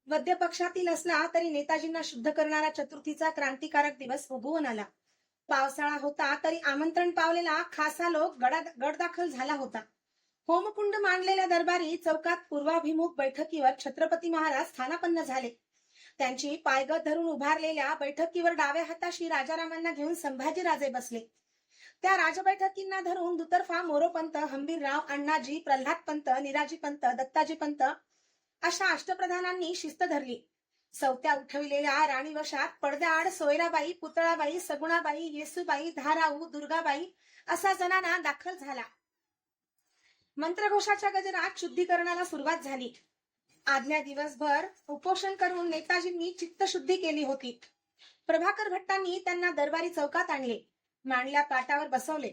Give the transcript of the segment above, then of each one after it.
मध्य पक्षातील असला तरी नेताजींना शुद्ध करणारा चतुर्थीचा क्रांतिकारक दिवस उगवून आला. पावसाळा होता तरी आमंत्रण पावलेला खासा लोक गडदाखल झाला होता. होमकुंड मांडलेल्या दरबारी चौकात पूर्वाभिमुख बैठकीवर छत्रपती महाराज स्थानापन्न झाले. त्यांची पायगत धरून उभारलेल्या बैठकीवर डाव्या हाताशी राजारामांना घेऊन संभाजीराजे बसले. त्या राजबैठकींना धरून दुतर्फा मोरोपंत, हंबीरराव, अण्णाजी, प्रल्हादपंत, निराजीपंत, दत्ताजीपंत अशा अष्टप्रधानांनी शिस्त धरली. सवत्या उठविलेल्या राणीवशात पडद्याआड सोयराबाई, पुतळाबाई, सगुणाबाई, येसूबाई, धाराऊ, दुर्गाबाई असा जनाना दाखल झाला. मंत्रघोषाच्या गजरात शुद्धीकरणाला सुरुवात झाली. आदल्या दिवसभर उपोषण करून नेताजींनी चित्तशुद्धी केली होती. प्रभाकर भट्टांनी त्यांना दरबारी चौकात आणले. मांडल्या पाटावर बसवले.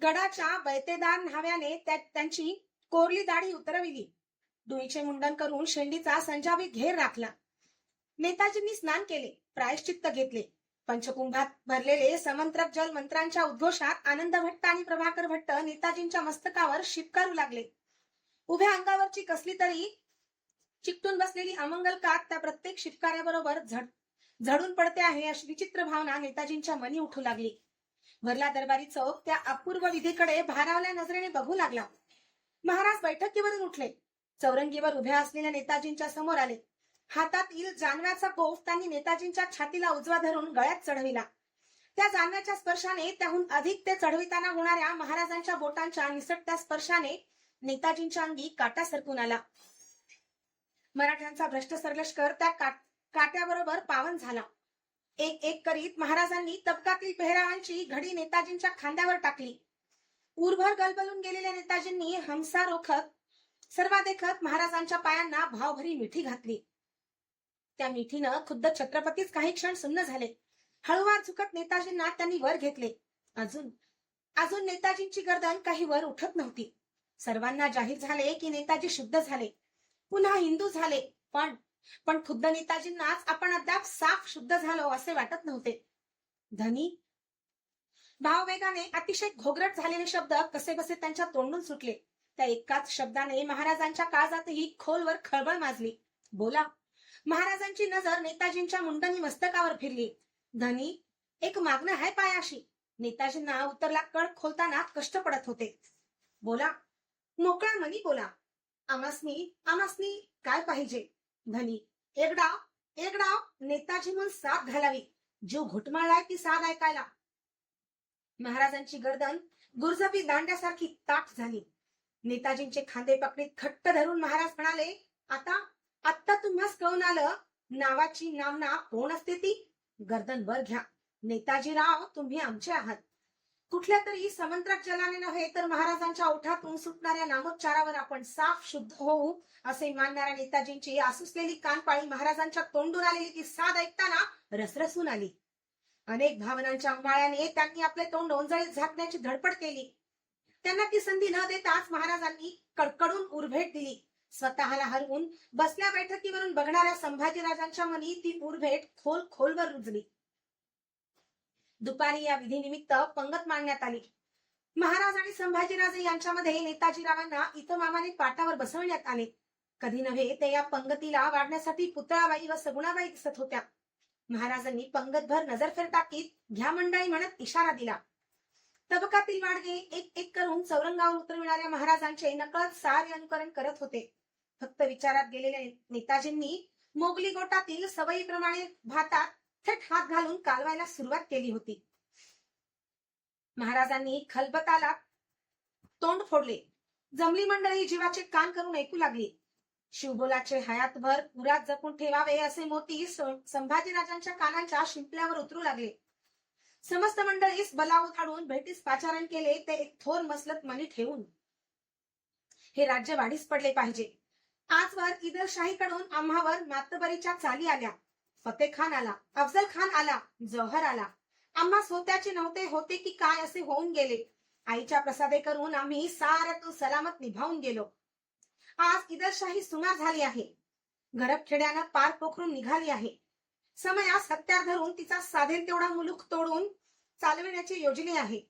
गडाच्या बैतेदार न्हाव्याने त्यांची कोरली दाढी उतरविली. डोईचे मुंडन करून शेंडीचा संजावी घेर राखला. नेताजींनी स्नान केले, प्रायश्चित्त घेतले. पंचकुंभात भरलेले समंत्रक जल मंत्रांच्या उद्घोषात आनंद भट्ट आणि प्रभाकर भट्ट नेताजींच्या मस्तकावर शिपकारू लागले. उभ्या अंगावरची कसली तरी चिकटून बसलेली अमंगलकात त्या प्रत्येक शिपकाऱ्याबरोबर झडून पडते आहे अशी विचित्र भावना नेताजींच्या मनी उठू लागली. भरला दरबारी चौक त्या अपूर्व विधीकडे भारावल्या नजरेने बघू लागला. महाराज बैठकीवरून उठले. चौरंगीवर उभ्या असलेल्या नेताजींच्या समोर आले. हातातील जानव्याचा गोफ त्यांनी नेताजींच्या छातीला उजवा धरून गळ्यात चढविला. त्या जानव्याच्या स्पर्शाने त्याहून अधिक ते चढविताना होणाऱ्या महाराजांच्या बोटांच्या निसटत्या स्पर्शाने नेताजींच्या अंगी काटा सरकून आला. मराठ्यांचा भ्रष्ट सरलष्कर त्या काट्याबरोबर पावन झाला. एक एक करीत महाराजांनी तबकातील पेहरावांची घडी नेताजींच्या खांद्यावर टाकली. उरभर गलबलून गेलेल्या नेताजींनी हमसा रोखत सर्वा देखत महाराजांच्या पायांना भावभरी मिठी घातली. त्या मिठीनं खुद्द छत्रपतीच काही क्षण सुन्न झाले. हळूवार झुकत नेताजींना त्यांनी वर घेतले. अजून नेताजींची गर्दन काही वर उठत नव्हती. सर्वांना जाहीर झाले की नेताजी शुद्ध झाले, पुन्हा हिंदू झाले. पण खुद्द नेताजींनाच आपण अद्याप साफ शुद्ध झालो असे वाटत नव्हते. धनी भाववेगाने अतिशय घोगरट झालेले शब्द कसेबसे त्यांच्या तोंडून सुटले. त्या एकाच शब्दाने महाराजांच्या काळजातही खोलवर खळबळ माजली. बोला. महाराजांची नजर नेताजींच्या मुंडनी मस्तकावर फिरली. धनी, एक मागणं आहे पायाशी. नेताजींना उत्तरला कळ खोलताना कष्ट पडत होते. बोला, मोकळ्या मनी बोला. आमासनी काय पाहिजे? धनी, एक डाव नेताजी म्हणून साथ घालावी. जीव घुटमळलाय ती साथ ऐकायला. महाराजांची गर्दन गुरजबी दांड्यासारखी ताठ झाली. नेताजींचे खांदे पकडीत घट्ट धरून महाराज म्हणाले, आता तुम्हास कळून आलं नावाची नामना कोण असते ती? गर्दन वर घ्या. नेताजीराव, तुम्ही आमचे आहात. कुठल्या तरी समंत्रक जलाने नव्हे तर महाराजांच्या ओठातून सुटणाऱ्या नामोच्चारावर आपण साफ शुद्ध होऊ असे मानणाऱ्या नेताजींची आसुसलेली कानपाळी महाराजांच्या तोंडून आलेली ती साध ऐकताना रसरसून आली. अनेक भावनांच्या उमाळ्याने त्यांनी आपले तोंड ओंजळीत झाकण्याची धडपड केली. त्यांना ती संधी न देताच महाराजांनी कडकडून उरभेट दिली. स्वतःला हरवून बसल्या बैठकीवरून बघणाऱ्या संभाजीराजांच्या मनी ती उरभेट खोलवर रुजली. दुपारी या विधीनिमित्त पंगत मांडण्यात आली. महाराज आणि संभाजीराजे यांच्यामध्ये नेताजीरावांना इतमामाने पाटावर बसवण्यात आले. कधी नव्हे ते या पंगतीला वाढण्यासाठी पुतळाबाई व सगुणाबाई दिसत होत्या. महाराजांनी पंगतभर नजरफेर टाकीत घ्या मंडळी म्हणत इशारा दिला. तबकातील वाडगे एक एक करून चौरंगावर उतरविणाऱ्या महाराजांचे नकळत सारे अनुकरण करत होते. फक्त विचारात गेलेल्या नेताजींनी मोगली गोटातील सवयीप्रमाणे भातात थेट हात घालून कालवायला सुरुवात केली होती. महाराजांनी खलबताला तोंड फोडले. जमली मंडळी जीवाचे कान करून ऐकू लागली. शिवबोलाचे हयातभर पुरात जपून ठेवावे असे मोती संभाजीराजांच्या कानांच्या शिंपल्यावर उतरू लागले. समस्त मंडळीस बलावून काढून भेटीस पाचारण केले ते एक थोर मसलत मनी ठेवून. हे राज्य वाढीस पडले पाहिजे. आजवर इदलशाहीकडून आम्हावर मातबरीच्या चाली आल्या. फतेखान आला, अफजल खान आला, जौहर आला. आम्हा स्वतःचे नव्हते होते की काय असे होऊन गेले. आईच्या प्रसादे करून आम्ही साऱ्यातून सलामत निभावून गेलो. आज इदलशाही सुमार झाली आहे. गरबखेड्यानं पार पोखरून निघाली आहे. समयास हत्यार धरून तिचा साधेल तेवढा मुलूक तोडून चालविण्याची योजने आहे.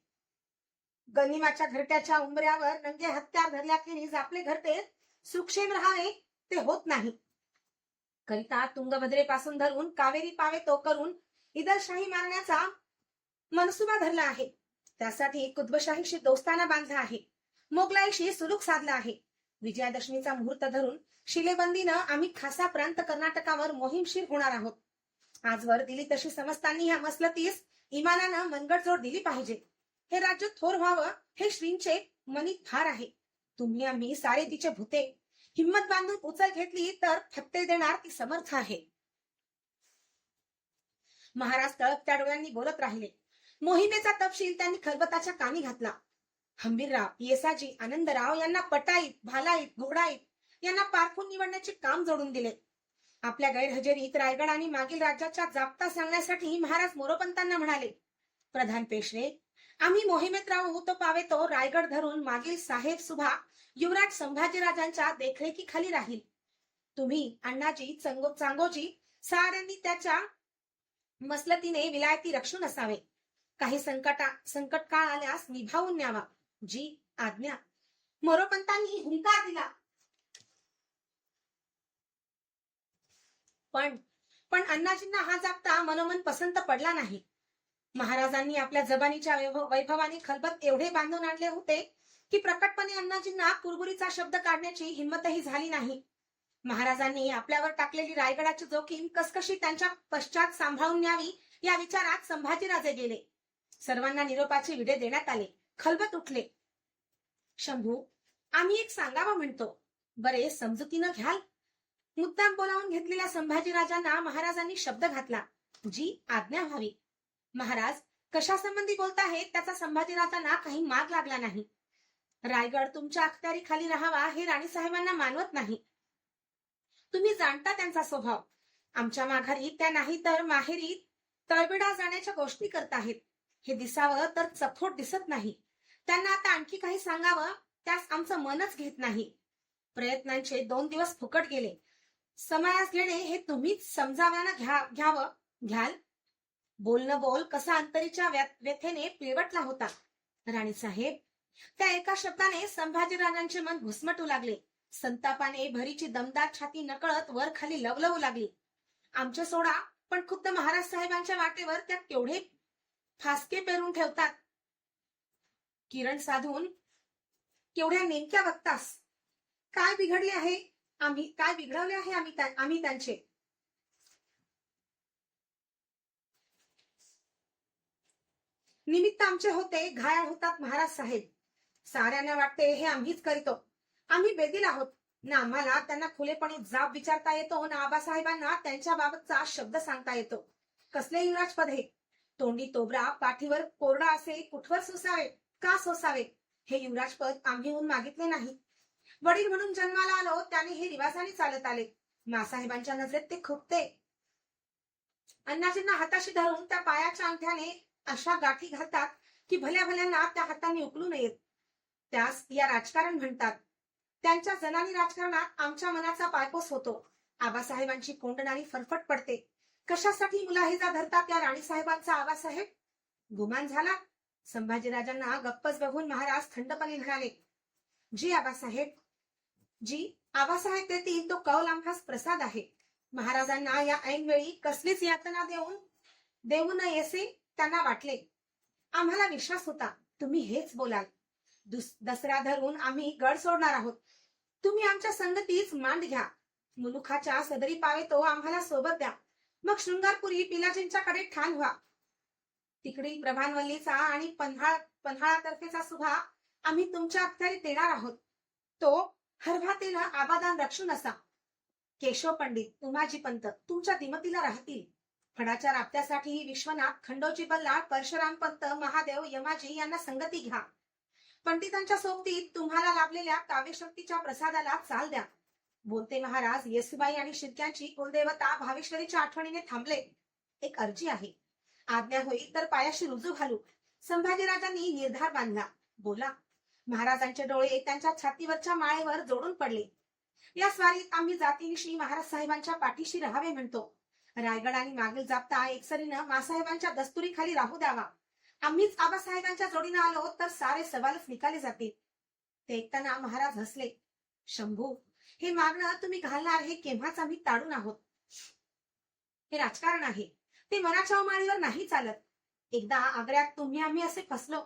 गनिमाच्या घरट्याच्या उंबऱ्यावर नंगे हत्यार धरल्याखेरीज आपले घरटे सुक्षेम राहावे ते होत नाही. करिता तुंगभद्रेपासून धरून कावेरी पावे तो करून इदलशाही मारण्याचा मनसुबा धरला आहे. त्यासाठी कुतुबशाहीशी दोस्ताना बांधला आहे. मोगलाईशी सुलूक साधला आहे. विजयादशमीचा मुहूर्त धरून शिलेबंदीनं आम्ही खासा प्रांत कर्नाटकावर मोहीमशीर होणार आहोत. आजवर दिली तशी समजताना ह्या मसलतीस इमानानं मनगटजोड दिली पाहिजे. हे राज्य थोर व्हावं हे श्रींचे मनीत फार आहे. तुम्ही आम्ही सारे तिचे भूते हिम्मत बांधून उचल घेतली तर फत्ते देणार ती समर्थ आहे. महाराज तळपत्या डोळ्यांनी बोलत राहिले. मोहिमेचा तपशील त्यांनी खलबताच्या कानी घातला. हंबीरराव, येसाजी, आनंदराव यांना पटाईत, भालाईत, घोडाईत यांना पारखून निवडण्याचे काम जोडून दिले. आपल्या गैरहजेरीत रायगड आणि मागील राज्याच्या जाप्ता सांगण्यासाठी महाराज मोरोपंतांना म्हणाले, प्रधान पेशवे, आम्ही मोहिमेत राहू तो पावे तो रायगड धरून मागील साहेब सुभा युवराज संभाजीराजांच्या देखरेखीखाली राहील. तुम्ही अण्णाजी, चांगोजी साऱ्यांनी त्याच्या मसलतीने विलायती रक्षून असावे. काही संकट काळ आल्यास निभावून न्यावा. जी आज्ञा. मोरोपंतांनी हुंकार दिला. पण अण्णाजींना हा जाप्ता मनोमन पसंत पडला नाही. महाराजांनी आपल्या जबानीच्या वैभवाने खलबत एवढे बांधून आणले होते की प्रकटपणे अण्णाजींना कुरबुरीचा शब्द काढण्याची हिंमतही झाली नाही. महाराजांनी आपल्यावर टाकलेली रायगडाची जोखीम कसकशी त्यांच्या पश्चात सांभाळून न्यावी या विचारात संभाजीराजे गेले. सर्वांना निरोपाचे विडे देण्यात आले. खलबत उठले. शंभू, आम्ही एक सांगावं म्हणतो. बरे, समजुतीनं घ्याल. मुद्दाम बोलावून घेतलेल्या संभाजीराजांना महाराजांनी शब्द घातला. जी आज्ञा व्हावी. महाराज, कशासंबंधी बोलताहेत त्याचा संभाजीराजांना काही माग लागला नाही. रायगड तुमच्या अखत्यारी खाली राहावा हे राणीसाहेबांना मानवत नाही. तुम्ही जाणता त्यांचा स्वभाव. आमच्या माघारी त्या नाही तर माहेरी तळबिडा जाण्याच्या गोष्टी करताहेत. हे दिसावं तर चफोट दिसत नाही. त्यांना आता आणखी काही सांगावं त्यास आमचं मनच घेत नाही. प्रयत्नांचे 2 दिवस फुकट गेले. समायास घेणे हे तुम्हीच समजाव्यानं घ्याल. बोलणं बोल कसा अंतरीच्या व्यथेने पिळवटला होता. राणीसाहेब, त्या एका शब्दाने संभाजीराजांचे मन घुसमटू लागले. संतापाने भरीची दमदार छाती नकळत वर खाली लवलवू लागली. आमचे सोडा, पण खुद्द महाराज साहेबांच्या वाटेवर त्या केवढे फासके पेरून ठेवतात. किरण साधून केवढ्या नेमक्या बघतास. काय बिघडले आहे काय बिघडवले आहे आम्ही त्यांचे. निमित्त आमचे होते घायाळ होतात महाराज साहेब. साऱ्यांना वाटते हे आम्हीच करीतो. आम्ही बेदील आहोत. ना आम्हाला त्यांना खुलेपणे जाब विचारता येतो, ना आबासाहेबांना त्यांच्या बाबतचा शब्द सांगता येतो. कसले युवराजपद हे. तोंडी तोबरा, पाठीवर कोरडा असे कुठवर सोसावे, का सोसावे हे युवराजपद आम्हीहून मागितले नाही. वडील म्हणून जन्माला आलो त्याने हे रिवाजाने चालत आले. मासाहेबांच्या नजरेत ते खुपते. अण्णाजींना हाताशी धरून त्या पायाच्या अंगठ्याने अशा गाठी घालतात की भल्या भल्यांना त्या हातांनी उकलू नयेत. त्यास या राजकारण म्हणतात. त्यांच्या जनानी राजकारणात आमच्या मनाचा पायपोस होतो. आबासाहेबांची कोंडणारी फरफट पडते. कशासाठी मुलाहिजा धरतात त्या राणीसाहेबांचा आबासाहेब. गुमान झाला. संभाजीराजांना गप्पच बघून महाराज थंडपणे म्हणाले, जी आबासाहेब, जी आबासाहेब देतील तो कौल आम्हास प्रसाद आहे. महाराजांना या ऐनवेळी कसलीच यातना देऊ नयेसे त्यांना वाटले. आम्हाला विश्वास होता तुम्ही हेच बोलाल. दसरा धरून आम्ही गड सोडणार आहोत. तुम्ही आमच्या संगतीच मांड घ्या. मुलुखाच्या सदरी पावे तो आम्हाला सोबत द्या. मग शृंगारपुरी पिलाजींच्याकडे ठाण व्हा. तिकडील प्रभानवल्लीचा आणि पन्हाळातर्फेचा सुभा आम्ही तुमच्या अखत्यारीत देणार आहोत. तो हरभातेनं आबादान रक्षून असा. केशव पंडित, उमाजी पंत तुमच्या दिमतीला राहतील. फडाच्या राप्त्यासाठी विश्वनाथ, खंडोजी बल्लाळ, परशुराम पंत, महादेव, यमाजी यांना संगती घ्या. पंडितांच्या सोबतीत तुम्हाला लाभलेल्या काव्यशक्तीच्या प्रसादाला चाल द्या. बोलते महाराज येसुबाई आणि शिर्क्यांची कुलदेवता भावेश्वरीच्या आठवणीने थांबले. एक अर्जी आहे. आज्ञा होईल तर पायाशी रुजू घालू. संभाजीराजांनी निर्धार बांधला. बोला. महाराजांचे डोळे त्यांच्या छातीवरच्या माळेवर जोडून पडले. या स्वारीत आम्ही जातीनिशी महाराज साहेबांच्या पाठीशी राहावे म्हणतो. रायगड आणि मागील जाप्ता एकसरीनं मासाहेबांच्या दस्तुरीखाली राहू द्यावा. आम्हीच आबासाहेबांच्या जोडीनं आलो तर सारे सवालच निकाले जातील. ते ऐकताना महाराज हसले. शंभू, हे मागणं तुम्ही घालणार हे केव्हाच आम्ही ताडून आहोत. हे राजकारण आहे, ते मनाच्या उमाळीवर नाही चालत. एकदा आग्र्यात तुम्ही आम्ही असे फसलो,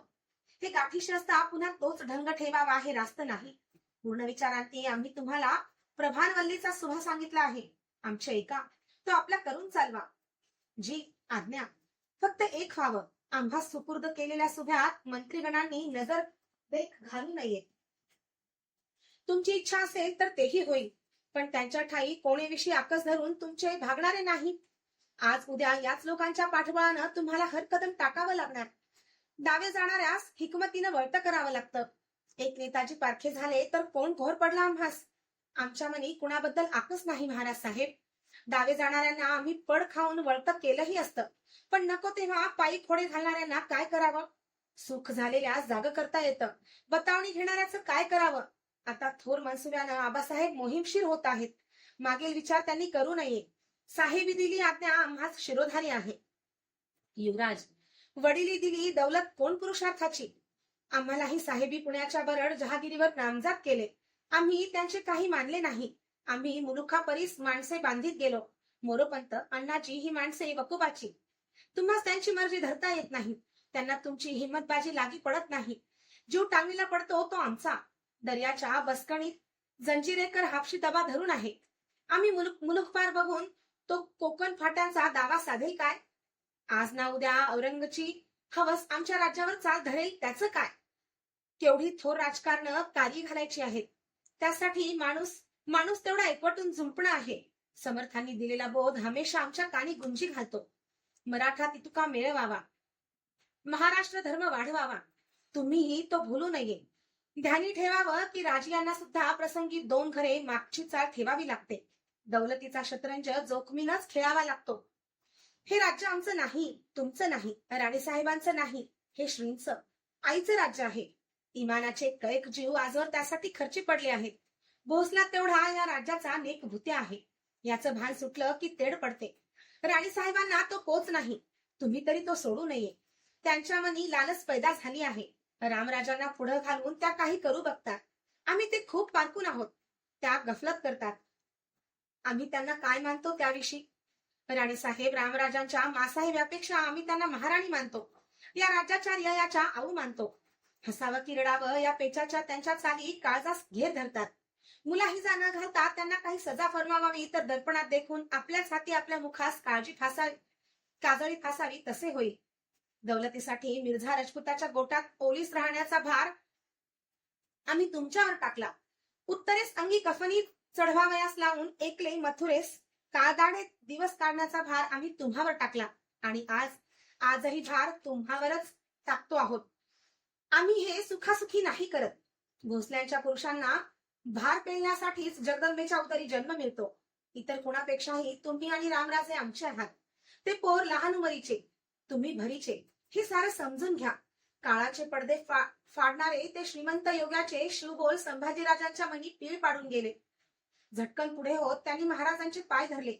हे गाठीशी असता पुन्हा तोच ढंग ठेवावा हे रास्त नाही. पूर्ण विचारांती आम्ही तुम्हाला प्रभानवल्लीचा सुभा सांगितला आहे. आमच्या एका तो आपला करून चालवा. जी आज्ञा. फक्त एक व्हावं, आम्हा सुपूर्द केलेल्या सुभ्यात मंत्रीगणांनी नजर देख घालू नये. तुमची इच्छा असेल तर तेही होईल, पण त्यांच्या ठाई कोणेविषयी आकस धरून तुमचे भागणारे नाही. आज उद्या याच लोकांच्या पाठबळानं तुम्हाला हर कदम टाकावं लागणार. डावे जाणाऱ्यास हिकमतीनं वळतं करावं लागतं. एक नेताजी पारखे झाले तर कोण घोर पडला आम्हास. आमच्या मनी कुणाबद्दल आकस नाही महाराज साहेब. डावे जाणाऱ्यांना आम्ही पड खाऊन वळतं केलंही असतं, पण नको तेव्हा पायी खोडे घालणाऱ्यांना काय करावं. सुख झालेल्या जाग करता येतं, बतावणी घेणाऱ्याचं काय करावं. आता थोर मनसुब्यानं आबासाहेब मोहीमशीर होत आहेत. मागील विचार त्यांनी करू नये. साहेबी दिली आज्ञा आम्हास शिरोधारी आहे. युवराज, वडिली दिली दौलत कोण पुरुषार्थाची. आम्हालाही साहेबी पुण्याच्या बरड जहागिरीवर नामजात केले. आम्ही त्यांचे काही मानले नाही. आम्ही मुलुखापरीस माणसे बांधित गेलो. मोरोपंत अण्णाची ही माणसे वकुबाची. तुम्हास त्यांची मर्जी धरता येत नाही. त्यांना तुमची हिंमतबाजी लागी पडत नाही. जीव टांगलेला पडतो तो आमचा. दर्याच्या बसकणीत जंजिरेकर हापशी दबा धरून आहे. आम्ही मुलुख पार बघून तो कोकण फाट्यांचा दावा साधेल काय. आज ना उद्या औरंगची हवस आमच्या राज्यावर चाल धरेल त्याचं काय. केवढी थोर राजकारण कार्य घालायची आहेत. त्यासाठी माणूस तेवढा एकवटून झुंपणं आहे. समर्थांनी दिलेला बोध हमेशा आमच्या कानी गुंजी घालतो. मराठा तितुका मिळवावा, महाराष्ट्र धर्म वाढवावा. तुम्हीही तो भूलू नये. ध्यानी ठेवावं की राजियांना सुद्धा प्रसंगी 2 घरे मागची चाल ठेवावी लागते. दौलतीचा शतरंज जोखमीनच खेळावा लागतो. हे राज्य आमचं नाही, तुमचं नाही, राणीसाहेबांचं नाही. हे श्रींचं, आईचं राज्य आहे. इमानाचे कैक जीव आजवर त्यासाठी खर्ची पडले आहेत. भोसला तेवढा या राज्याचा नेक भूत्या आहे. याचं भान सुटलं की तेढ पडते. राणीसाहेबांना तो पोच नाही. तुम्ही तरी तो सोडू नये. त्यांच्या मनी लालच पैदा झाली आहे. रामराजांना पुढं घालून त्या काही करू बघतात. आम्ही ते खूप पारखून आहोत. त्या गफलत करतात. आम्ही त्यांना काय मानतो त्याविषयी. राणीसाहेब रामराजांच्या मासाहेब यापेक्षा आम्ही त्यांना महाराणी मानतो. या राज्याच्या रियाच्या आऊ मानतो. हसावं की रडावं या पेचाच्या त्यांच्या चाली काळजास घेर धरतात. मुलाहिजा न घालता त्यांना काही सजा फरमावावी तर दर्पणात देखून आपल्याच हाती आपल्या मुखास काजळी फासावी तसे होईल. दौलतीसाठी मिर्झा राजपुताच्या गोटात पोलीस राहण्याचा भार आम्ही तुमच्यावर टाकला. उत्तरेस अंगी कफनी चढवावयास लावून एकले मथुरेस काळदाढे दिवस काढण्याचा भार आम्ही तुम्हावर टाकला. आणि आजही भार तुम्हावरच टाकतो आहोत. आम्ही हे सुखासुखी नाही करत. भोसल्यांच्या पुरुषांना भार पेलण्यासाठीच जगदंबेच्या उदरी जन्म मिळतो. इतर कोणापेक्षाही तुम्ही आणि रामराजे आमचे आहात. ते पोर लहान उमरीचे, तुम्ही भरीचे. हे सारं समजून घ्या. काळाचे पडदे फाडणारे ते श्रीमंत योगाचे शिवबोल संभाजीराजांच्या मनी पीळ पाडून गेले. झटकन पुढे होत त्यांनी महाराजांचे पाय धरले.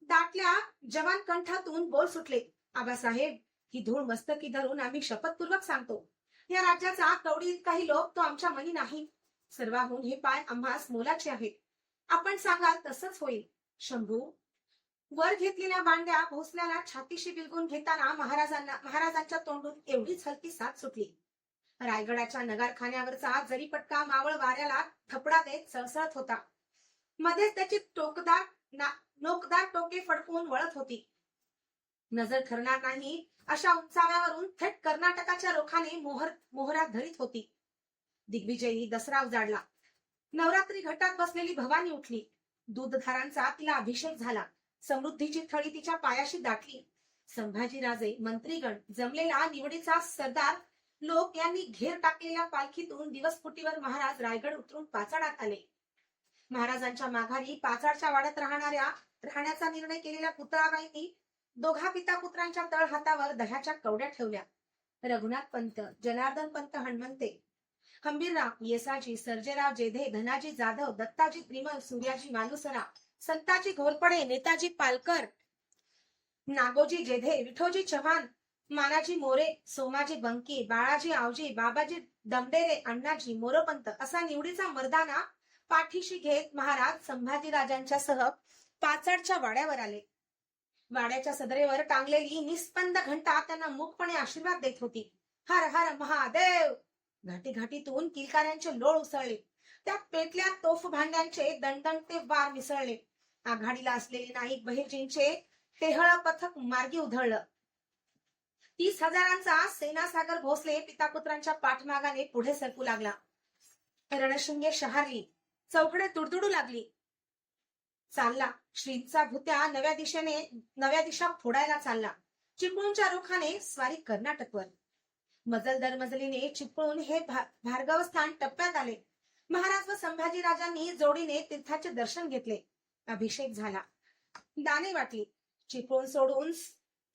दाटल्या जवान कंठातून बोल सुटले. आबासाहेब, ही धूळ मस्तकी धरून आम्ही शपथपूर्वक सांगतो, या राज्याचा कवडी काही लोक तो आमच्या मनी नाही. सर्वाहून हे पाय आम्हास मोलाचे आहेत. आपण सांगाल तसंच होईल. शंभू, वर घेतलेल्या बांड्या भोसल्याला छातीशी बिलगून घेताना महाराजांच्या तोंडून एवढीच हलकी साथ सुटली. रायगडाच्या नगारखान्यावरचा जरीपटका मावळ वाऱ्याला थपडा देत सळसळत होता. मध्येच त्याची नोकदार टोके फडकून वळत होती. नजर ठरणार नाही अशा उंचाव्यावरून थेट कर्नाटकाच्या रोखाने मोहरात धरीत होती. दिग्विजयी दसरा उजाडला. नवरात्री घटात बसलेली भवानी उठली. दूधधारांचा तिला अभिषेक झाला. समृद्धीची थळी तिच्या पायाशी दाटली. संभाजीराजे, मंत्रीगण, जमलेला निवडीचा सरदार लोक यांनी घेर टाकलेल्या पालखीतून दिवसफुटीवर महाराज रायगड उतरून पाचाडात आले. महाराजांच्या माघारी पाचाडच्या वाड्यात राहण्याचा निर्णय केलेल्या पुतळाबाईंनी दोघा पिता पुत्रांच्या तळ हातावर दह्याच्या कवड्या ठेवल्या. रघुनाथ पंत, जनार्दन पंत हणमंते, हंबीरराव, येसाजी, सर्जेराव जेधे, धनाजी जाधव, दत्ताजी त्रिमल, सूर्याजी मालुसरा, संताजी घोरपडे, नेताजी पालकर, नागोजी जेधे, विठोजी चव्हाण, मानाजी मोरे, सोमाजी बंकी, बाळाजी आवजी, बाबाजी दमडेरे, अण्णाजी मोरोपंत असा निवडीचा मर्दाना पाठीशी घेत महाराज संभाजीराजांच्या सह पाचाडच्या वाड्यावर आले. वाड्याच्या सदरेवर टांगलेली निस्पंद घंटा त्यांना मूकपणे आशीर्वाद देत होती. हर हर महादेव. घाटी घाटीतून किलकाऱ्यांचे लोळ उसळले. त्या पेटल्या तोफ भांड्यांचे दणदणते वार मिसळले. आघाडीला असलेले नाईक बहिर्जींचे टेहळ पथक मार्गी उधळलं. 30,000 सेनासागर भोसले पितापुत्रांच्या पाठमागाने पुढे सरकू लागला. रणशृंगे शहारली. चौकडे तुडतुडू लागली. चालला श्रींचा भुत्या नव्या दिशा फोडायला चालला. चिपळूणच्या रुखाने स्वारी कर्नाटकवर. मजल दर मजलीने चिपळूण हे भार्गवस्थान टप्प्यात आले. महाराज व संभाजीराजांनी जोडीने तीर्थाचे दर्शन घेतले. अभिषेक झाला. दाने वाटली. चिपळूण सोडून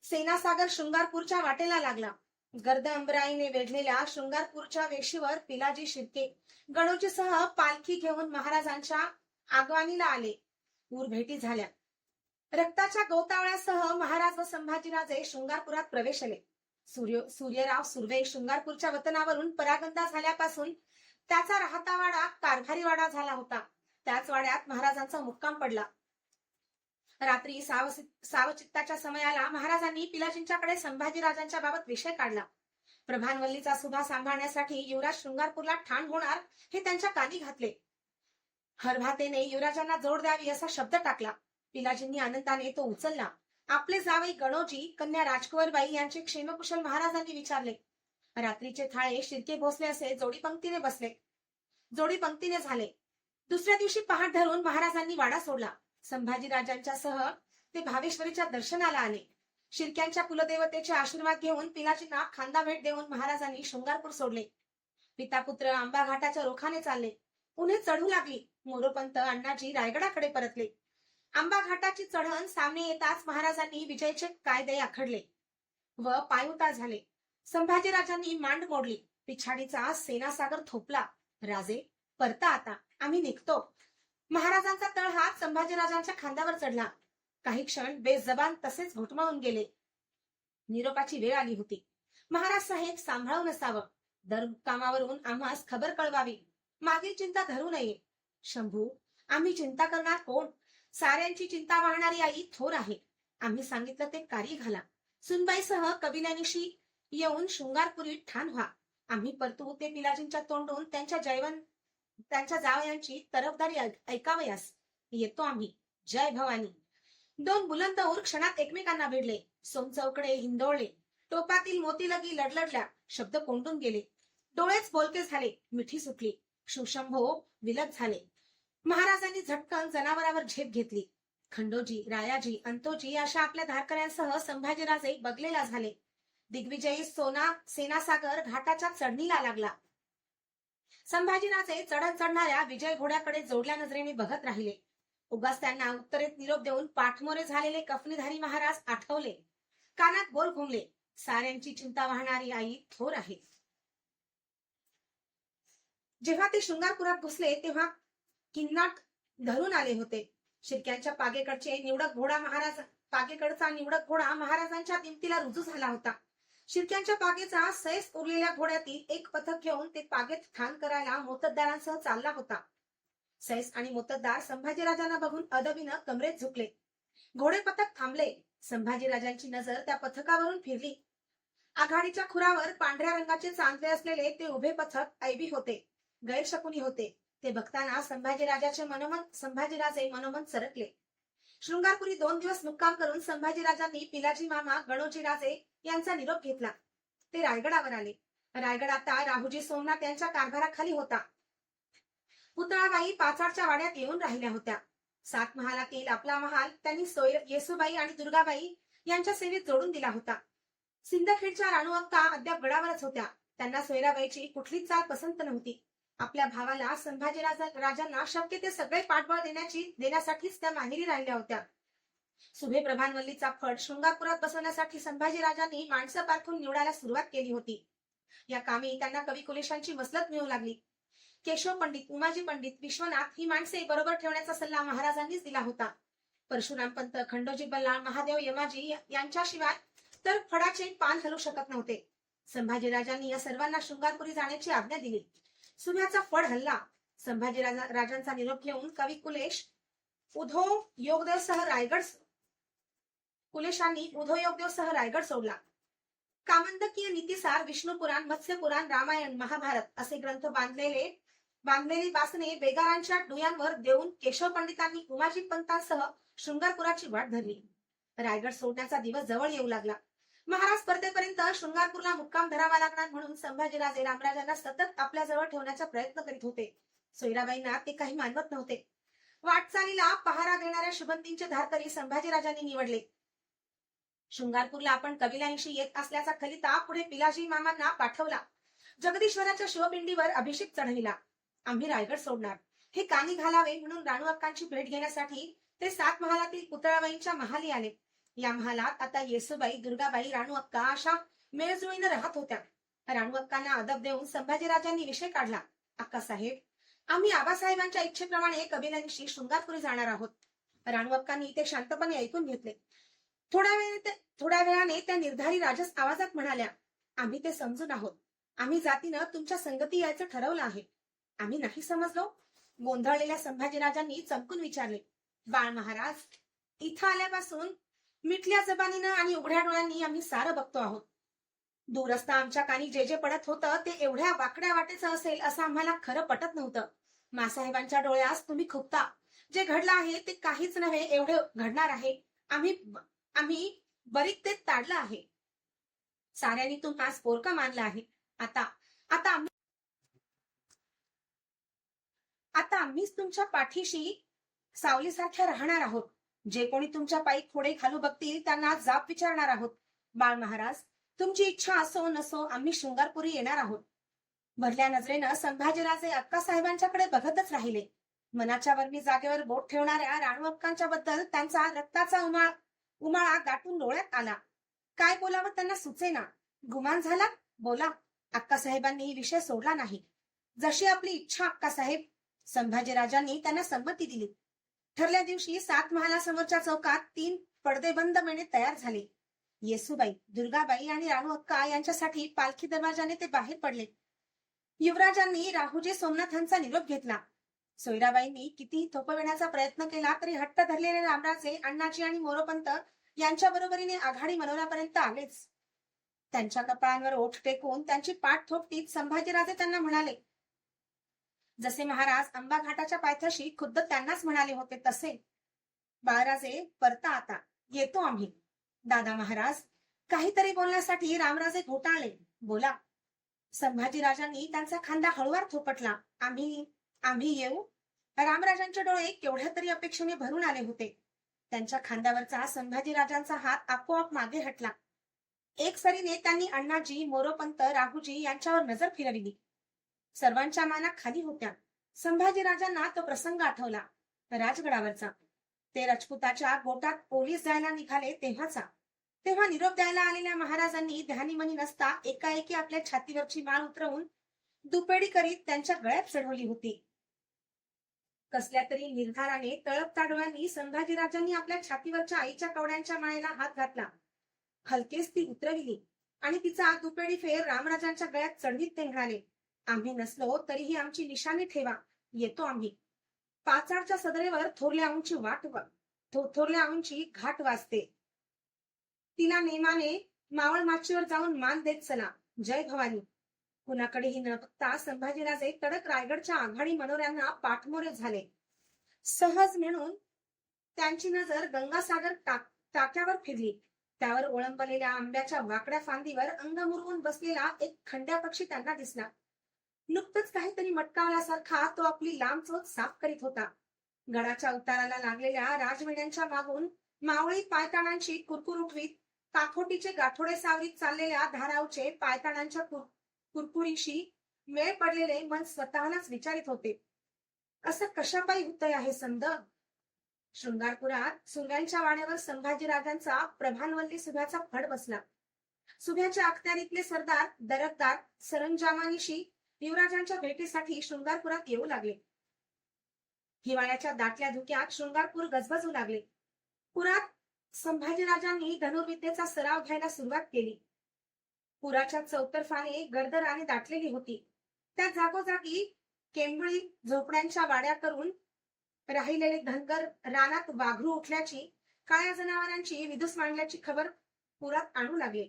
सेनासागर शृंगारपूरच्या वाटेला लागला. गर्द अंबराईने वेढलेल्या शृंगारपूरच्या वेशीवर पिलाजी शिर्के गणोजीसह पालखी घेऊन महाराजांच्या आगवानीला आले. पूर भेटी झाल्या. रक्ताच्या गोतावळ्यासह महाराज व संभाजीराजे शृंगारपुरात प्रवेशले. सूर्यराव सुर्वे शृंगारपूरच्या वतनावरून परागंदा झाल्यापासून त्याचा राहता वाडा कारभारी वाडा झाला होता. त्याच वाड्यात महाराजांचा मुक्काम पडला. रात्री सावचित्ताच्या समयाला महाराजांनी पिलाजींच्याकडे संभाजीराजांच्या बाबत विषय काढला. प्रभानवल्लीचा सुभा सांभाळण्यासाठी युवराज शृंगारपूरला ठाण होणार हे त्यांच्या कानी घातले. हरभातेने युवराजांना जोड द्यावी असा शब्द टाकला. पिलाजींनी आनंदाने तो उचलला. आपले जावई गणोजी, कन्या राजकुवरबाई यांचे क्षेमकुशल महाराजांनी विचारले. रात्रीचे थाळे शिर्के भोसले असे जोडी पंक्तीने झाले. दुसऱ्या दिवशी पहाट धरून महाराजांनी वाडा सोडला. संभाजीराजांच्या सह ते भावेश्वरीच्या दर्शनाला आले. शिर्क्यांच्या कुलदेवतेचे आशीर्वाद घेऊन पिलाजींना खांदा भेट देऊन महाराजांनी शृंगारपूर सोडले. पितापुत्र आंबा घाटाच्या रोखाने चालले. उन्हे चढू लागली. मोरोपंत अण्णाजी रायगडाकडे परतले. आंबा घाटाची चढण सामने येताच महाराजांनी विजयचे कायदे आखडले व पायउतार झाले. संभाजीराजांनी मांड मोडली. पिछाडीचा सेनासागर थोपला. राजे परता आता, आम्ही निघतो. महाराजांचा तळहात संभाजीराजांच्या खांद्यावर चढला. काही क्षण बेजबान तसेच घुटमळून गेले. निरोपाची वेळ आली होती. महाराज साहेब सांभाळून असावं. दर कामावरून आम्हास खबर कळवावी. मागील चिंता धरू नये. शंभू, आम्ही चिंता करणार कोण? साऱ्यांची चिंता वाहणारी आई थोर आहे. आम्ही सांगितलं ते कार्य घाला. सुनबाईसह कबिलानिशी येऊन शृंगारपुरी ठाण व्हा. आम्ही परतू ते पिलाजींच्या तोंडून त्यांच्या जावयांची तरफदारी ऐकावयास येतो आम्ही. जय भवानी. दोन बुलंद ऊर क्षणात एकमेकांना भिडले. सोमचौकडे हिंदोळले. टोपातील मोती लगी लडलडल्या. शब्द कोंडून गेले. डोळेच बोलके झाले. मिठी सुटली. शिवशंभो विलग झाले. महाराजांनी झटकन जनावरावर झेप घेतली. खंडोजी, रायाजी, अंतोजी अशा आपल्या धारकऱ्यांसह संभाजीराजे बगलेला झाले. दिग्विजयी सेनासागर घाटाच्या चढणीला लागला. संभाजीराजे चढण चढणाऱ्या विजय घोड्याकडे जोडल्या नजरेने बघत राहिले. उगाच त्यांना उत्तरेत निरोप देऊन पाठमोरे झालेले कफनीधारी महाराज आठवले. कानात बोल घुमले. साऱ्यांची चिंता वाहणारी आई थोर आहे. जेव्हा ते शृंगारपुरात घुसले तेव्हा किन्नाट धरून आले होते. शिर्क्यांच्या पागेकडचा निवडक घोडा महाराजांच्या दिमतीला रुजू झाला होता. शिर्क्यांच्या पागेचा सैस उरलेल्या घोड्यातील एक पथक घेऊन ते पागेत ठाण करायला मोत्तद्दारांसह चालला होता. सैस आणि मोत्तद्दार संभाजीराजांना बघून अदबीनं कमरेत झुकले. घोडे पथक थांबले. संभाजीराजांची नजर त्या पथकावरून फिरली. आघाडीच्या खुरावर पांढऱ्या रंगाचे चांदले असलेले ते उभे पथक ऐबी होते, गैरशकुनी होते. ते बघताना संभाजीराजे मनोमन सरकले. शृंगारपुरी 2 दिवस मुक्काम करून संभाजीराजांनी पिलाजी मामा गणोजी राजे यांचा निरोप घेतला. ते रायगडावर आले. रायगड आता राहुजी सोमनाथ यांच्या कारभाराखाली होता. पुतळाबाई पाचाडच्या वाड्यात येऊन राहिल्या होत्या. 7 महालातील आपला महाल त्यांनी येसुबाई आणि दुर्गाबाई यांच्या सेवेत जोडून दिला होता. सिंदखेडच्या राणूअक्का अद्याप गडावरच होत्या. त्यांना सोयराबाईची कुठलीच चाल पसंत नव्हती. आपल्या भावाला संभाजीराजांना शक्य ते सगळे पाठबळ देण्यासाठीच त्या माहेरी राहिल्या होत्या. सुभे प्रभानवल्लीचा फड शृंगारपुरात बसवण्यासाठी संभाजीराजांनी माणसं पारखून निवडायला सुरुवात केली होती. या कामी त्यांना कवी कुलेशांची मसलत मिळू लागली. केशव पंडित, उमाजी पंडित, विश्वनाथ ही माणसे बरोबर ठेवण्याचा सल्ला महाराजांनीच दिला होता. परशुराम पंत, खंडोजी बल्लाळ, महादेव यमाजी यांच्याशिवाय तर फडाचे पान हलू शकत नव्हते. संभाजीराजांनी या सर्वांना शृंगारपुरी जाण्याची आज्ञा दिली. सुभ्याचा फड हल्ला. संभाजीराजांचा निरोप घेऊन कवी कुलेश उधो योगदेवसह रायगड पोलिसांनी उधो योगदेवसह रायगड सोडला. कामंदकीय नीतीसार, विष्णू पुराण, मत्स्य पुराण, रामायण, महाभारत असे ग्रंथ बांधलेली वासने बेगारांच्या डोळ्यांवर देऊन केशव पंडितांनी उमाजी पंतांसह शृंगारपुराची वाट धरली. रायगड सोडण्याचा दिवस जवळ येऊ लागला. महाराज परतेपर्यंत शृंगारपूरला मुक्काम धरावा लागणार म्हणून संभाजीराजे रामराजांना सतत आपल्याजवळ ठेवण्याचा प्रयत्न करीत होते. सोयराबाईंना ते काही मानवत नव्हते. वाटचालीला पहारा देणाऱ्या शुभंतींचे धारकरी संभाजीराजांनी निवडले. शृंगारपूरला आपण कबिलांशी येत असल्याचा कलिता पुढे पिलाजी मामांना पाठवला. जगदीश्वराच्या शिवपिंडीवर अभिषेक चढविला. आम्ही रायगड सोडणार हे कानी घालावे म्हणून राणू अक्कांची भेट घेण्यासाठी ते 7 महालातील पुतळाबाईंच्या महाली आले. या महालात आता येसूबाई, दुर्गाबाई, राणू अक्का अशा मेळजुळीनं राहत होत्या. राणू अक्कांना अदब देऊन संभाजीराजांनी विषय काढला. अक्का साहेब, आम्ही आबासाहेबांच्या इच्छेप्रमाणे कबिलांशी शृंगारपुरी जाणार आहोत. राणू अक्कांनी ते शांतपणे ऐकून घेतले. थोड्या वेळाने त्या निर्धारी राजस आवाजात म्हणाल्या, आम्ही ते समजून आहोत. आम्ही जातीनं तुमच्या संगती यायचं ठरवलं आहे. आम्ही नाही समजलो? गोंधळलेल्या संभाजीराजांनी चमकून विचारले. बाळ महाराज, इथं आल्यापासून मिटल्या जबानीनं आणि उघड्या डोळ्यांनी आम्ही सारं बघतो आहोत. दूरस्थ आमच्या कानी जे जे पडत होतं ते एवढ्या वाकड्या वाटेचं असेल असं आम्हाला खरं पटत नव्हतं. मासाहेबांच्या डोळ्यास तुम्ही खुपता. जे घडलं आहे ते काहीच नव्हे एवढे घडणार आहे. आम्ही बरीक ते ताडलं आहे. साऱ्यांनी तुम्हाला पोरका मानला आहे. आता आम्हीच तुमच्या पाठीशी सावलीसारख्या राहणार आहोत. जे कोणी तुमच्या पायी खोडे घालू बघतील त्यांना जाब विचारणार आहोत. बाळ महाराज, तुमची इच्छा असो नसो आम्ही शृंगारपुरी येणार आहोत. भरल्या नजरेनं संभाजीराजे अक्कासाहेबांच्याकडे बघतच राहिले. मनाच्या वरमी जागेवर बोट ठेवणाऱ्या राणू अक्कांच्या बद्दल त्यांचा रक्ताचा उमाळा दाटून डोळ्यात आला. काय बोलावं त्यांना सुचेना. गुमान झाला? बोला. अक्कासाहेबांनी विषय सोडला नाही. जशी आपली इच्छा अक्कासाहेब. संभाजीराजांनी त्यांना संमती दिली. ठरल्या दिवशी 7 महालासमोरच्या चौकात 3 पडदेबंद मेणे तयार झाले. येसूबाई, दुर्गाबाई आणि राणू अक्का यांच्यासाठी पालखी दरवाजाने ते बाहेर पडले. युवराजांनी राहुजी सोमनाथांचा निरोप घेतला. सोयराबाईंनी कितीही थोपविण्याचा प्रयत्न केला तरी हट्ट धरलेले रामराजे, अण्णाजी आणि मोरोपंत यांच्या बरोबरीने आघाडी मनवण्यापर्यंत आलेच. त्यांच्या कपाळांवर ओठ टेकून त्यांची पाठ थोपटीत संभाजीराजे त्यांना म्हणाले, जसे महाराज अंबा घाटाच्या पायथ्याशी खुद्द त्यांनाच म्हणाले होते तसे. बाळराजे, परता आता. येतो आम्ही. दादा महाराज, काहीतरी बोलण्यासाठी रामराजे घोटाळले. बोला. संभाजीराजांनी त्यांचा खांदा हळूवार थोपटला. आम्ही येऊ? रामराजांचे डोळे केवढ्या तरी अपेक्षेने भरून आले होते. त्यांच्या खांद्यावरचा संभाजीराजांचा हात आपोआप मागे हटला. एक सरीने त्यांनी अण्णाजी, मोरोपंत, राहुजी यांच्यावर नजर फिरविली. सर्वांच्या माना खाली होत्या. संभाजीराजांना तो प्रसंग आठवला. राजगडावरचा. ते राजपुताच्या गोटात पोलीस जायला निघाले तेव्हा निरोप द्यायला आलेल्या महाराजांनी ध्यानीमनी नसता एकाएकी आपल्या छातीवरची माळ उतरवून दुपेडी करीत त्यांच्या गळ्यात चढवली होती. कसल्या तरी निर्धाराने तळपत्या डोळ्यांनी संभाजीराजांनी आपल्या छातीवरच्या आईच्या कवड्यांच्या माळेला हात घातला. हलकेच ती उतरविली आणि तिचा दुपेडी फेर रामराजांच्या गळ्यात चढवीत ते म्हणाले, आम्ही नसलो तरीही आमची निशाणी ठेवा. येतो आम्ही. पाचाडच्या सदरेवर थोरल्या उंची घाट वाजते. तिला नेमाने मावळ माचीवर जाऊन मान देत चला. जय भवानी. कुणाकडेही न बघता संभाजीराजे तडक रायगडच्या आघाडी मनोऱ्यांना पाठमोरे झाले. सहज म्हणून त्यांची नजर गंगासागर टाक्यावर फिरली. त्यावर ओळंबलेल्या आंब्याच्या वाकड्या फांदीवर अंग मुरवून बसलेला एक खंड्या पक्षी त्यांना दिसला. नुकतंच काहीतरी मटकावल्यासारखा तो आपली लांब चोच साफ करीत होता. गडाच्या उताराला लागलेल्या राजवेड्यांच्या मागून मावळी पायताणांची कुरकुर उठवीत काखोटीचे गाठोडे सावरीत चाललेल्या धारावचे पायताणांच्या कुरकुरीशी मेळ पडलेले मन स्वतःलाच विचारित होते, असं कशापायी होतंय आहे समद. शृंगारपुरात सुव्यांच्या वाड्यावर संभाजीराजांचा प्रभानवल्ली सुभ्याचा फड बसला. सुभ्याच्या अखत्यारीतले सरदार दरकदार सरंजामानीशी युवराजांच्या भेटीसाठी शृंगारपुरात येऊ लागले. हिवाळ्याच्या दाटल्या धुक्यात शृंगारपूर गजबजू लागले. पुरात संभाजीराजांनी धनुर्विद्येचा सराव घ्यायला सुरुवात केली. पुराच्या चौतर्फाने गर्दराने दाटलेली होती. त्या जागोजागी केंबळी झोपड्यांच्या वाड्या करून राहिलेले धनगर रानात वाघरू उठल्याची, काळ्या जनावरांची विदूस मांडल्याची खबर पुरात आणू लागले.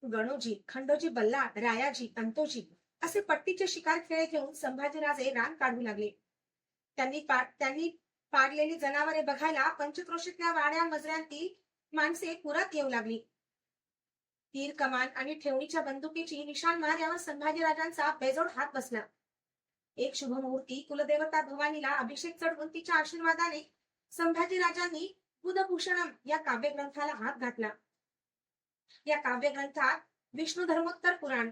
गणोजी, खंडोजी बल्लाळ, रायाजी, अंतोजी असे पट्टीचे शिकार खेळ घेऊन संभाजीराजे रान काढू लागले. त्यांनी पाडलेली जनावरे बघायला पंचक्रोशीतल्या वाड्या मजऱ्यांती माणसे पुरात येऊ लागली. तीर कमान आणि ठेवणीच्या बंदुकीची निशाण मारल्यावर संभाजीराजांचा बेजोड हात बसला. एक शुभमुहूर्ती कुलदेवता भवानीला अभिषेक चढवून तिच्या आशीर्वादाने संभाजीराजांनी बुधभूषणम या काव्यग्रंथाला हात घातला. या काव्यग्रंथात विष्णू धर्मोत्तर पुराण,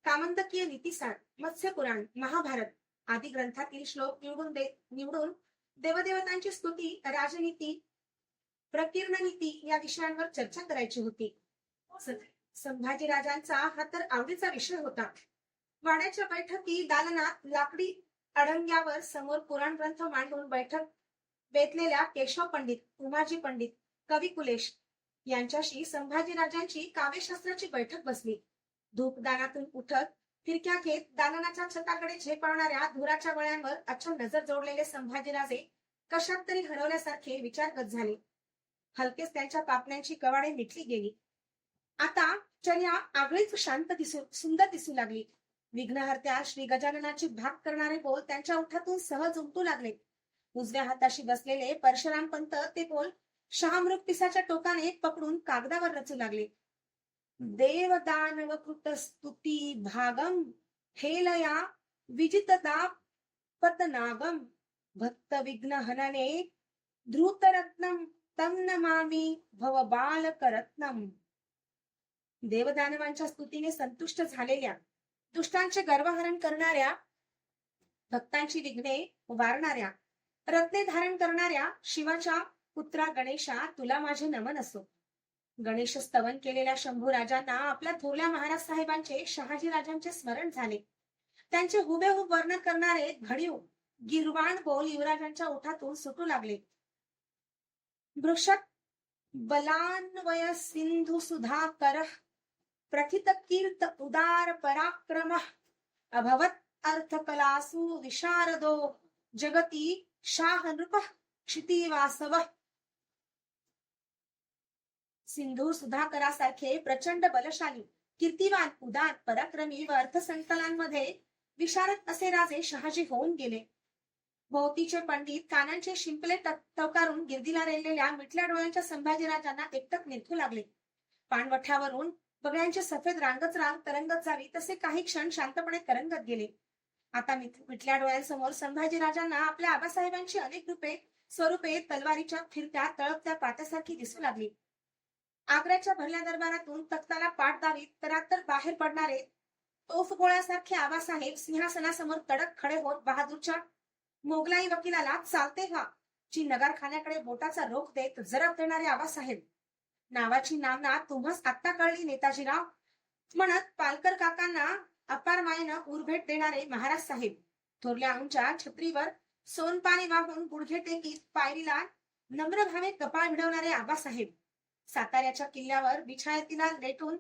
कामंतकीय नीतिसार, मत्स्य पुराण, महाभारत आदी ग्रंथातील श्लोक निवडून देवदेवतांची स्तुती, राजनीती, प्रकीर्ण नीती या विषयांवर चर्चा करायची होती. संभाजीराजांचा हा तर आवडीचा विषय होता. वाड्याच्या बैठकी दालनात लाकडी अडंग्यावर समोर पुराण ग्रंथ मांडून बैठक बेतलेल्या केशव पंडित, उमाजी पंडित, कवी कुलेश यांच्याशी संभाजीराजांची काव्यशास्त्राची बैठक बसली. धूपदानातून उठत फिरक्या घेत दालनाच्या छताकडे झेपावणाऱ्या धुराच्या गळ्यांवर अचानक नजर जोडलेले संभाजीराजे कशात तरी हरवल्यासारखे विचारगत झाले. हलकेच त्यांच्या पापण्यांची कवाडे मिटली गेली. आता चर्या आगळीच शांत सुंदर दिसू लागली. विघ्नहर्त्या श्री गजाननाची भाग करणारे बोल त्यांच्या ओठातून सहज उमटू लागले. उजव्या हाताशी बसलेले परशुराम पंत ते बोल शहामृग पिसाच्या टोकाने पकडून कागदावर रचू लागले. देवदानव कृत स्तुती भागम हेलया विजितदा पतनागम भक्त विघ्न हनने धृतरत्नम तम नमामि भवबालकरत्नम. देवदानवांच्या स्तुतीने संतुष्ट झालेल्या, दुष्टांचे गर्वहरण करणाऱ्या, भक्तांची विघ्ने वारणाऱ्या, रत्ने धारण करणाऱ्या शिवाच्या पुत्रा गणेशा, तुला माझे नमन असो. गणेश स्तवन केलेल्या शंभू राजांना आपल्या थोरल्या महाराज साहेबांचे, शहाजी राजांचे स्मरण झाले. त्यांचे हुबेहूब वर्णन करणारे घडीव गिरवाण बोल युवराजांच्या ओठातून सुटू लागले. वृषक बलान्वय सिंधू सुधाकर प्रथित कीर्त उदार पराक्रम अभवत अर्थकलासु विशारदो जगती शाह नृप क्षितिवासव. सिंधू सुधाकरासारखे प्रचंड बलशाली, कीर्तिवान, उदार, पराक्रमी व अर्थसंकलांमध्ये विशारद असे राजे शहाजी होऊन गेले. भोवतीचे पंडित कानांचे शिंपले टवकारून गिरदीला रेललेल्या मिटल्या डोळ्यांच्या संभाजीराजांना एकटक निरखू लागले. पाणवठ्यावरून बगळ्यांचे सफेद रांगच रांग तरंगत जावी तसे काही क्षण शांतपणे तरंगत गेले. आता मिटल्या डोळ्यांसमोर संभाजीराजांना आपल्या आबासाहेबांची अनेक स्वरूपे तलवारीच्या फिरत्या तळपत्या पात्यासारखी दिसू लागली. आग्र्याच्या भरल्या दरबारातून तख्ताला पाठ दावीत तरातर बाहेर पडणारे तोफ गोळ्यासारखे आबासाहेब सिंहासनासमोर तडक खडे होत बहादूरच्या मोगलाई वकिलाला चालते व्हा ची नगारखान्याकडे बोटाचा रोख देत जरब देणारे आबासाहेब, नावाची नामना तुम्हास आत्ता कळली नेताजीराव म्हणत पालकर काकांना अपार मायेनं उरभेट देणारे महाराज साहेब, थोरल्या आऊंच्या छत्रीवर सोनपाणी वाहून गुडघे टेकीत पायरीला नम्र भावे कपाळ भिडवणारे आबासाहेब, साताऱ्याच्या किल्ल्यावर बिछायतीला लेटून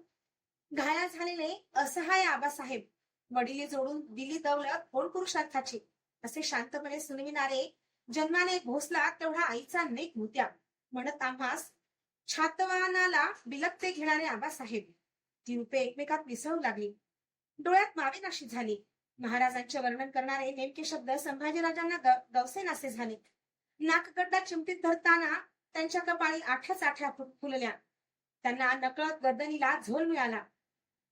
घाया झालेले असहाय आबासाहेब, वडिले जोडून दिली दौलत कोण पुरुषार्थाची असे शांतपणे सुनविणारे, जन्माने भोसला तेवढा आईचा नेक होत्या म्हणत आम्हास छातवानाला बिलकते घेणारे आबासाहेब. ती रूपे एकमेकात मिसळू लागली. डोळ्यात मावेनाशी झाली. महाराजांचे वर्णन करणारे नेमके शब्द संभाजीराजांना गवसेनासे झाले. नाकगड्डा चिमटीत धरताना त्यांच्या कपाळी आठ्याच आठ्या फुलल्या. त्यांना नकळत गर्दनीला झोल मिळाला.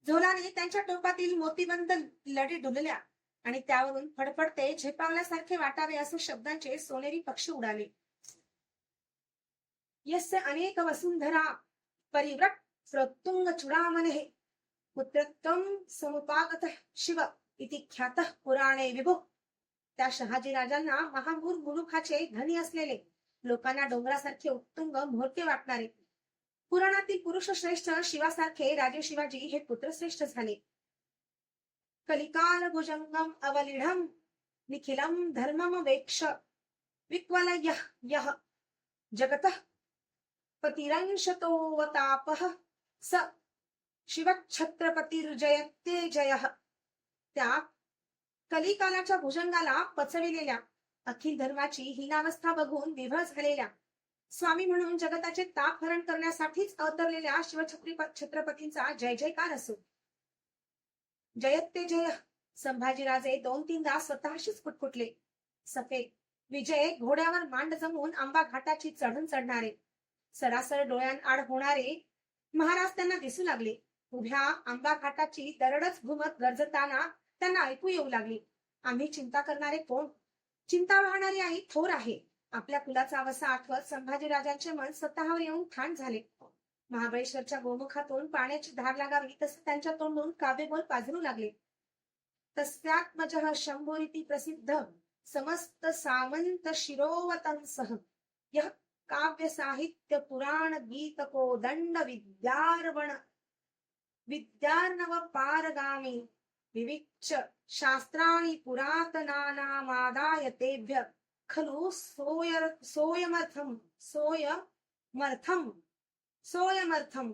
झोलाने त्यांच्या टोपातील मोतीबंद लढी डुलल्या आणि त्यावरून फडफडते झेपावल्यासारखे वाटावे असे शब्दांचे सोनेरी पक्षी उडाले. यस्य अनेक वसुंधरा परिव्रट प्रतुंग चुडामणे पुत्रत्वं समुपागत शिव इति ख्यातः पुराणे विभो. त्या शहाजी राजांना महामूर मुलुखाचे धनी असलेले, लोकांना डोंगरासारखे उत्तुंग म्होरके वाटणारे, पुराणातील पुरुष श्रेष्ठ शिवासारखे राजे शिवाजी हे पुत्रश्रेष्ठ झाले. कलिकाल भुजंगम अवलिढम निखिलम धर्मम वेक्ष विक्वलयः यः जगतः पतिरंशतोवतापः स शिवछत्रपतिर्जयते जयः. त्या कलिकालाच्या भुजंगाला पचविलेल्या अखिल धर्माची हीनावस्था बघून विव्हळ झालेल्या, स्वामी म्हणून जगताचे तापहरण करण्यासाठीच अवतरलेल्या छत्रपतींचा जय जयकार असो. जयते जय. संभाजीराजे 2-3दा स्वतःशीच पुटपुटले. सफेद विजय घोड्यावर मांड जमून आंबा घाटाची चढण चढणारे, सरासर डोळ्यांआड होणारे महाराज त्यांना दिसू लागले. उभ्या आंबा घाटाची दरडच घुमत गरजताना त्यांना ऐकू येऊ लागली. आम्ही चिंता करणारे कोण? चिंता वाहणारी आई थोर आहे. आपल्या कुलाचा अवसा आठवत संभाजीराजांचे मन स्वतःवर येऊन ठाण झाले. महाबळेश्वरच्या गोमुखातून पाण्याची धार लागावी तसे त्यांच्या तोंडून काव्यबोल पाझरू लागले. तस्यात्मजः शंभोरिती प्रसिद्ध समस्त सामंत शिरोवतंसः यः काव्य साहित्य पुराण गीत कोदंड विद्यार्णव पारगामी विविच्य शास्त्राणि पुरातनानामादाय तेभ्य खलु सोयमर्थम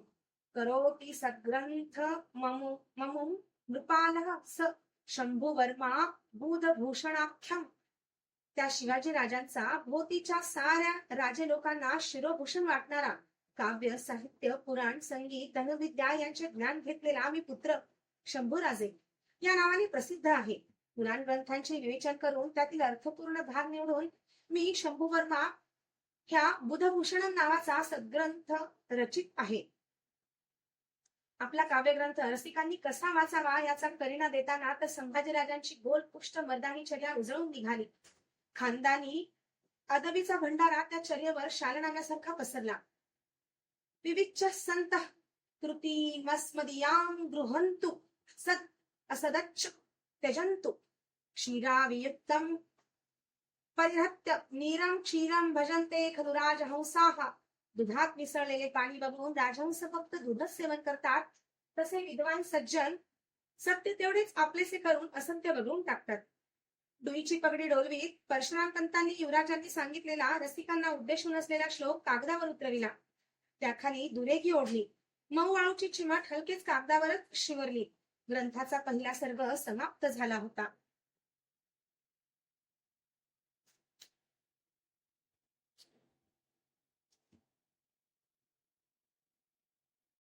करोति सद्ग्रंथ ममुं नृपालः स शंभुवर्मा बुधभूषणाख्यम. त्या शिवाजी राजांचा भोवतीच्या साऱ्या राजे लोकांना शिरोभूषण वाटणारा काव्य साहित्य पुराण संगीत धनुविद्या यांचे ज्ञान घेतलेला आम्ही पुत्र शंभूराजे या नावाने प्रसिद्ध आहे. पुराण ग्रंथांचे विवेचन करून त्यातील अर्थपूर्ण भाग निवडून मी शंभुवर्मा ह्या बुधभूषण नावाचा सद्ग्रंथ रचित आहे. आपला काव्यग्रंथ रसिकांनी कसा वाचावा याचा करिणा देताना तर संभाजीराजांची गोलपुष्ट मर्दानी चर्या उजळून निघाली. खानदानी अदबीचा भंडारा त्या चर्येवर शालनाम्यासारखा पसरला. विविच्च संत कृती मस्मदीयां गृहंतु सद असदच्च त्यजंतु क्षीरावियुक्तम परिहत्य नीरम क्षीरम भजन्ते खलु राजहंसाः. दुधात मिसळलेले पाणी बघून राजहंस फक्त दूधच सेवन करतात, तसे विद्वान सज्जन सत्य तेवढेच आपलेसे करून असत्य बघून टाकतात. डुईची पगडी डोलवीत परशुराम पंतांनी युवराजांनी सांगितलेला रसिकांना उद्देशून असलेला श्लोक कागदावर उतरविला. त्याखाली दुरेगी ओढली. मऊ वाळूची चिमट हलकेच कागदावरच शिवरली. ग्रंथाचा पहिला सर्ग समाप्त झाला होता.